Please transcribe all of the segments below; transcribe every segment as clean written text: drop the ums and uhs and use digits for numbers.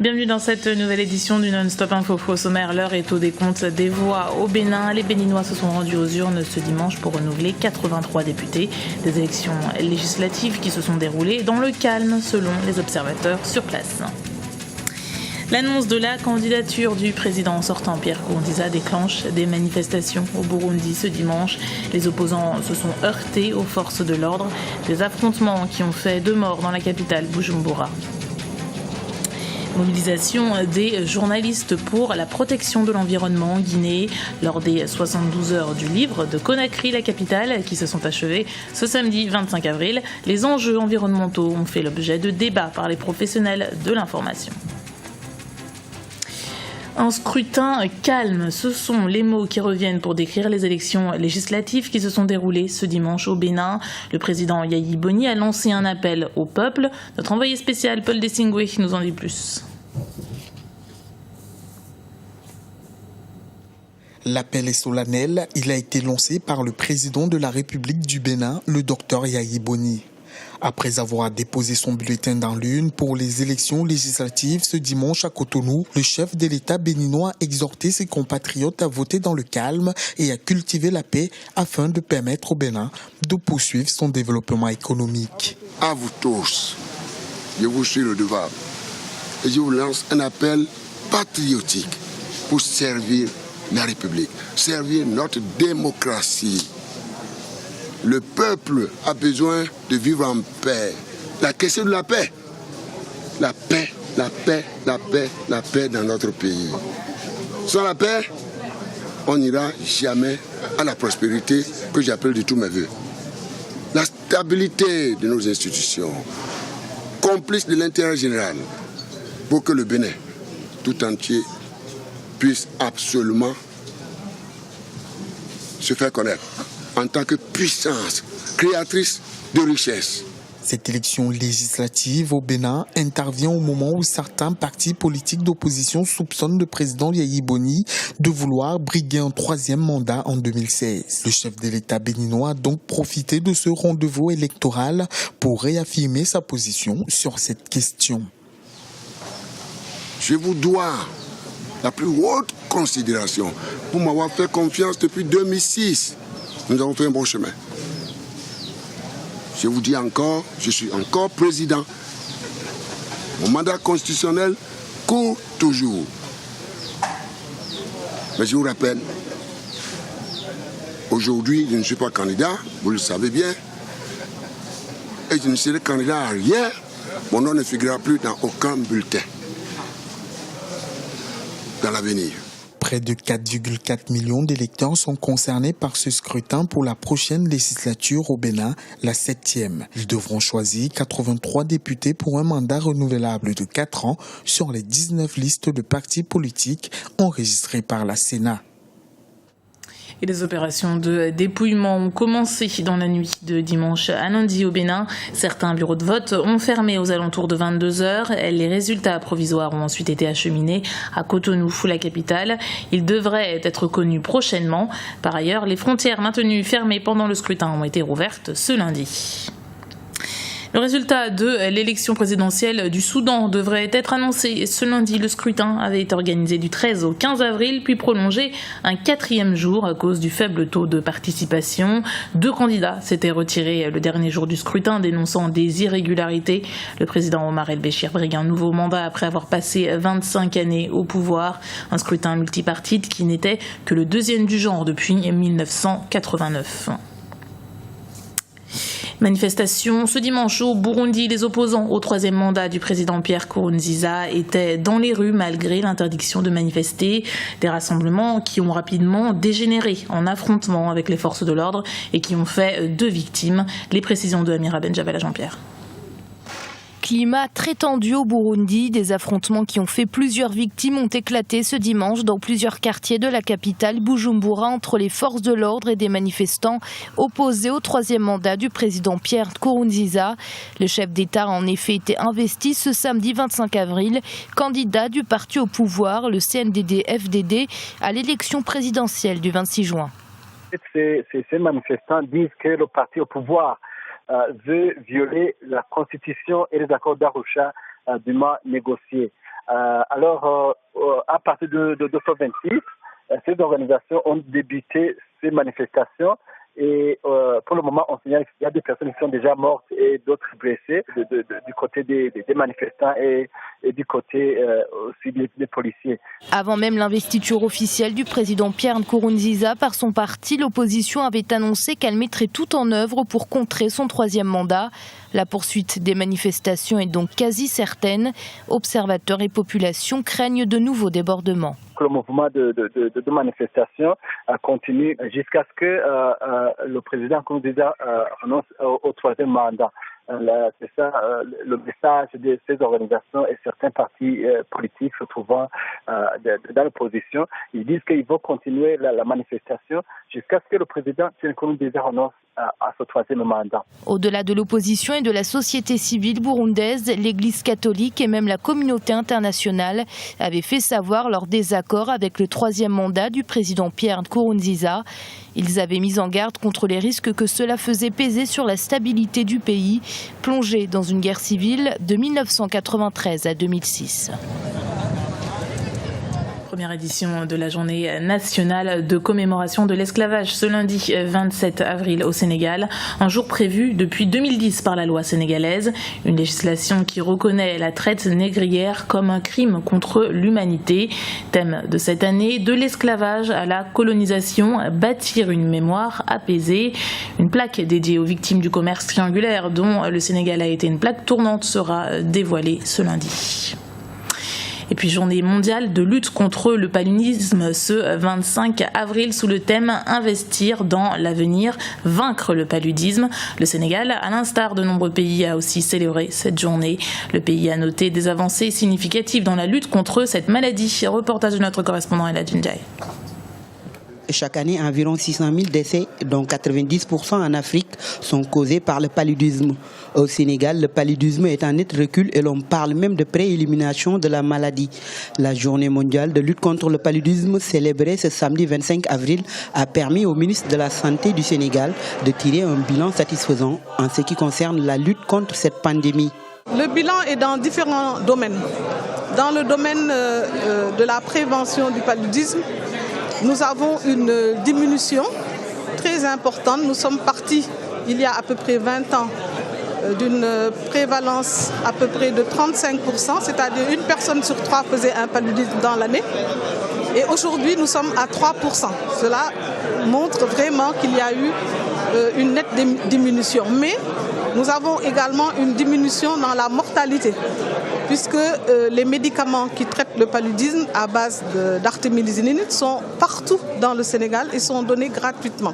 Bienvenue dans cette nouvelle édition du Non-Stop Info. Au sommaire, l'heure est au décompte des voix au Bénin. Les Béninois se sont rendus aux urnes ce dimanche pour renouveler 83 députés. Des élections législatives qui se sont déroulées dans le calme selon les observateurs sur place. L'annonce de la candidature du président sortant Pierre Nkurunziza déclenche des manifestations au Burundi ce dimanche. Les opposants se sont heurtés aux forces de l'ordre. Des affrontements qui ont fait 2 morts dans la capitale Bujumbura. Mobilisation des journalistes pour la protection de l'environnement en Guinée lors des 72 heures du livre de Conakry, la capitale, qui se sont achevées ce samedi 25 avril. Les enjeux environnementaux ont fait l'objet de débats par les professionnels de l'information. Un scrutin calme, ce sont les mots qui reviennent pour décrire les élections législatives qui se sont déroulées ce dimanche au Bénin. Le président Yayi Boni a lancé un appel au peuple. Notre envoyé spécial Paul Dessingwe nous en dit plus. L'appel est solennel. Il a été lancé par le président de la République du Bénin, le docteur Yayi Boni. Après avoir déposé son bulletin dans l'urne pour les élections législatives ce dimanche à Cotonou, le chef de l'État béninois a exhorté ses compatriotes à voter dans le calme et à cultiver la paix afin de permettre au Bénin de poursuivre son développement économique. À vous tous, je vous suis redevable et je vous lance un appel patriotique pour servir la République, servir notre démocratie. Le peuple a besoin de vivre en paix. La question de la paix. La paix, la paix, la paix, la paix dans notre pays. Sans la paix, on n'ira jamais à la prospérité que j'appelle de tous mes voeux. La stabilité de nos institutions, complice de l'intérêt général, pour que le Bénin tout entier puisse absolument se faire connaître en tant que puissance créatrice de richesse. Cette élection législative au Bénin intervient au moment où certains partis politiques d'opposition soupçonnent le président Yayi Boni de vouloir briguer un 3e mandat en 2016. Le chef de l'État béninois a donc profité de ce rendez-vous électoral pour réaffirmer sa position sur cette question. Je vous dois la plus haute considération pour m'avoir fait confiance depuis 2006. Nous avons fait un bon chemin. Je vous dis encore, je suis encore président. Mon mandat constitutionnel court toujours. Mais je vous rappelle, aujourd'hui, je ne suis pas candidat, vous le savez bien. Et je ne serai candidat à rien. Mon nom ne figurera plus dans aucun bulletin dans l'avenir. Près de 4,4 millions d'électeurs sont concernés par ce scrutin pour la prochaine législature au Bénin, la 7e. Ils devront choisir 83 députés pour un mandat renouvelable de 4 ans sur les 19 listes de partis politiques enregistrées par la Sénat. Et les opérations de dépouillement ont commencé dans la nuit de dimanche à lundi au Bénin. Certains bureaux de vote ont fermé aux alentours de 22 heures. Les résultats provisoires ont ensuite été acheminés à Cotonou, la capitale. Ils devraient être connus prochainement. Par ailleurs, les frontières maintenues fermées pendant le scrutin ont été rouvertes ce lundi. Le résultat de l'élection présidentielle du Soudan devrait être annoncé ce lundi. Le scrutin avait été organisé du 13 au 15 avril, puis prolongé un 4e jour à cause du faible taux de participation. 2 candidats s'étaient retirés le dernier jour du scrutin, dénonçant des irrégularités. Le président Omar El-Béchir brigue un nouveau mandat après avoir passé 25 années au pouvoir. Un scrutin multipartite qui n'était que le 2e du genre depuis 1989. Manifestation ce dimanche au Burundi. Les opposants au 3e mandat du président Pierre Nkurunziza étaient dans les rues malgré l'interdiction de manifester. Des rassemblements qui ont rapidement dégénéré en affrontements avec les forces de l'ordre et qui ont fait 2 victimes. Les précisions de Amira Benjavel à Jean-Pierre. Climat très tendu au Burundi. Des affrontements qui ont fait plusieurs victimes ont éclaté ce dimanche dans plusieurs quartiers de la capitale Bujumbura entre les forces de l'ordre et des manifestants opposés au 3e mandat du président Pierre Nkurunziza. Le chef d'État a en effet été investi ce samedi 25 avril, candidat du parti au pouvoir, le CNDD-FDD, à l'élection présidentielle du 26 juin. Ces manifestants disent que le parti au pouvoir veut violer la Constitution et les accords d'Arusha dûment négociés. Alors, à partir de 2026, ces organisations ont débuté ces manifestations. Et pour le moment, on signale qu'il y a des personnes qui sont déjà mortes et d'autres blessées du côté des manifestants et du côté aussi des policiers. Avant même l'investiture officielle du président Pierre Nkurunziza par son parti, l'opposition avait annoncé qu'elle mettrait tout en œuvre pour contrer son 3e mandat. La poursuite des manifestations est donc quasi certaine. Observateurs et population craignent de nouveaux débordements. Le mouvement de manifestation continue jusqu'à ce que le président Nkurunziza renonce au 3e mandat. C'est ça le message de ces organisations et certains partis politiques se trouvant dans l'opposition. Ils disent qu'ils vont continuer la manifestation jusqu'à ce que le président Nkurunziza renonce à ce 3e mandat. Au-delà de l'opposition et de la société civile burundaise, l'Église catholique et même la communauté internationale avaient fait savoir leur désaccord avec le 3e mandat du président Pierre Nkurunziza. Ils avaient mis en garde contre les risques que cela faisait peser sur la stabilité du pays, plongé dans une guerre civile de 1993 à 2006. Première édition de la journée nationale de commémoration de l'esclavage ce lundi 27 avril au Sénégal, un jour prévu depuis 2010 par la loi sénégalaise, une législation qui reconnaît la traite négrière comme un crime contre l'humanité. Thème de cette année, de l'esclavage à la colonisation, bâtir une mémoire apaisée. Une plaque dédiée aux victimes du commerce triangulaire dont le Sénégal a été une plaque tournante sera dévoilée ce lundi. Et puis journée mondiale de lutte contre le paludisme ce 25 avril sous le thème « Investir dans l'avenir, vaincre le paludisme ». Le Sénégal, à l'instar de nombreux pays, a aussi célébré cette journée. Le pays a noté des avancées significatives dans la lutte contre cette maladie. Reportage de notre correspondant Eladjine Ndiaye. Chaque année, environ 600 000 décès, dont 90% en Afrique, sont causés par le paludisme. Au Sénégal, le paludisme est en net recul et l'on parle même de préélimination de la maladie. La journée mondiale de lutte contre le paludisme, célébrée ce samedi 25 avril, a permis au ministre de la Santé du Sénégal de tirer un bilan satisfaisant en ce qui concerne la lutte contre cette pandémie. Le bilan est dans différents domaines. Dans le domaine de la prévention du paludisme, nous avons une diminution très importante. Nous sommes partis il y a à peu près 20 ans d'une prévalence à peu près de 35%, c'est-à-dire une personne sur 3 faisait un paludisme dans l'année. Et aujourd'hui, nous sommes à 3%. Cela montre vraiment qu'il y a eu une nette diminution. Mais nous avons également une diminution dans la mortalité, puisque les médicaments qui traitent le paludisme à base d'artémisinine sont partout dans le Sénégal et sont donnés gratuitement.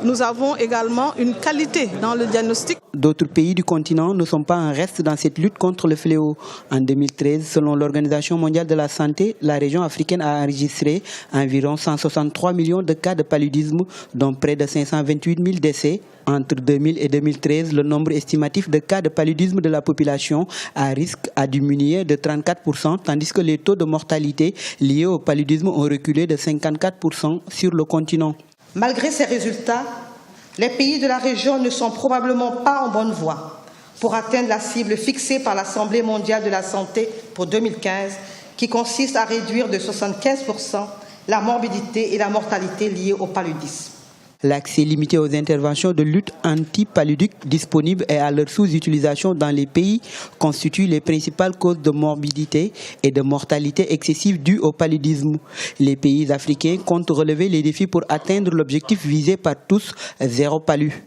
Nous avons également une qualité dans le diagnostic. D'autres pays du continent ne sont pas en reste dans cette lutte contre le fléau. En 2013, selon l'Organisation mondiale de la santé, la région africaine a enregistré environ 163 millions de cas de paludisme, dont près de 528 000 décès. Entre 2000 et 2013, le nombre estimatif de cas de paludisme de la population à risque a diminué de 34%, tandis que les taux de mortalité liés au paludisme ont reculé de 54% sur le continent. Malgré ces résultats, les pays de la région ne sont probablement pas en bonne voie pour atteindre la cible fixée par l'Assemblée mondiale de la santé pour 2015, qui consiste à réduire de 75% la morbidité et la mortalité liées au paludisme. L'accès limité aux interventions de lutte anti-paludique disponibles et à leur sous-utilisation dans les pays constituent les principales causes de morbidité et de mortalité excessive dues au paludisme. Les pays africains comptent relever les défis pour atteindre l'objectif visé par tous, zéro palu.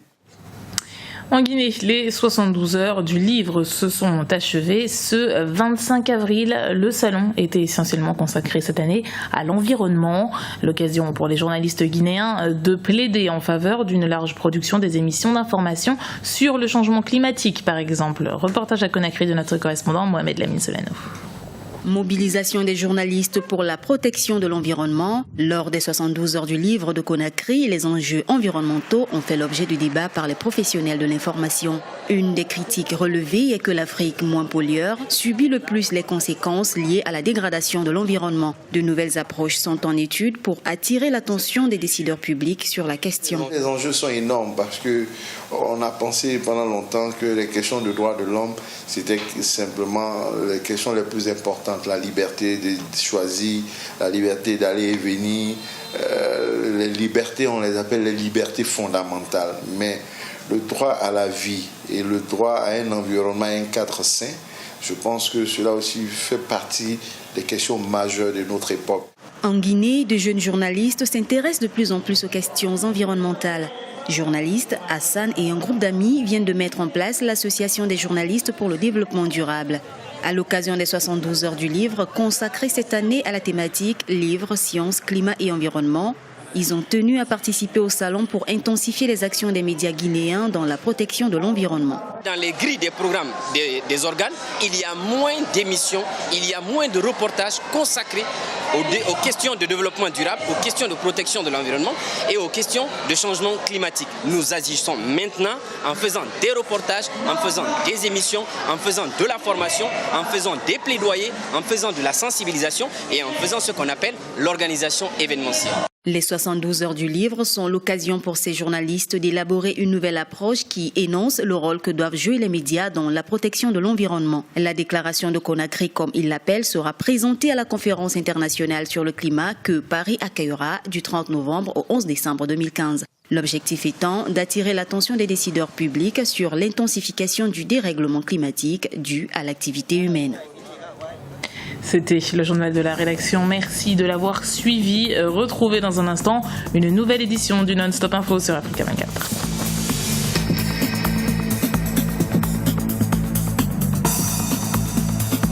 En Guinée, les 72 heures du livre se sont achevées ce 25 avril. Le salon était essentiellement consacré cette année à l'environnement. L'occasion pour les journalistes guinéens de plaider en faveur d'une large production des émissions d'information sur le changement climatique, par exemple. Reportage à Conakry de notre correspondant Mohamed Lamine Solano. Mobilisation des journalistes pour la protection de l'environnement. Lors des 72 heures du livre de Conakry, les enjeux environnementaux ont fait l'objet du débat par les professionnels de l'information. Une des critiques relevées est que l'Afrique, moins pollueur, subit le plus les conséquences liées à la dégradation de l'environnement. De nouvelles approches sont en étude pour attirer l'attention des décideurs publics sur la question. Les enjeux sont énormes parce qu'on a pensé pendant longtemps que les questions de droits de l'homme, c'était simplement les questions les plus importantes. La liberté de choisir, la liberté d'aller et venir, les libertés, on les appelle les libertés fondamentales. Mais le droit à la vie et le droit à un environnement, à un cadre sain, je pense que cela aussi fait partie des questions majeures de notre époque. En Guinée, de jeunes journalistes s'intéressent de plus en plus aux questions environnementales. Journalistes, Hassan et un groupe d'amis viennent de mettre en place l'Association des journalistes pour le développement durable. À l'occasion des 72 heures du livre, consacrées cette année à la thématique Livre, Sciences, Climat et Environnement, ils ont tenu à participer au salon pour intensifier les actions des médias guinéens dans la protection de l'environnement. Dans les grilles des programmes des organes, il y a moins d'émissions, il y a moins de reportages consacrés aux questions de développement durable, aux questions de protection de l'environnement et aux questions de changement climatique. Nous agissons maintenant en faisant des reportages, en faisant des émissions, en faisant de la formation, en faisant des plaidoyers, en faisant de la sensibilisation et en faisant ce qu'on appelle l'organisation événementielle. Les 72 heures du livre sont l'occasion pour ces journalistes d'élaborer une nouvelle approche qui énonce le rôle que doivent jouer les médias dans la protection de l'environnement. La déclaration de Conakry, comme il l'appelle, sera présentée à la conférence internationale sur le climat que Paris accueillera du 30 novembre au 11 décembre 2015. L'objectif étant d'attirer l'attention des décideurs publics sur l'intensification du dérèglement climatique dû à l'activité humaine. C'était le journal de la rédaction. Merci de l'avoir suivi. Retrouvez dans un instant une nouvelle édition du Non-Stop Info sur Africa 24.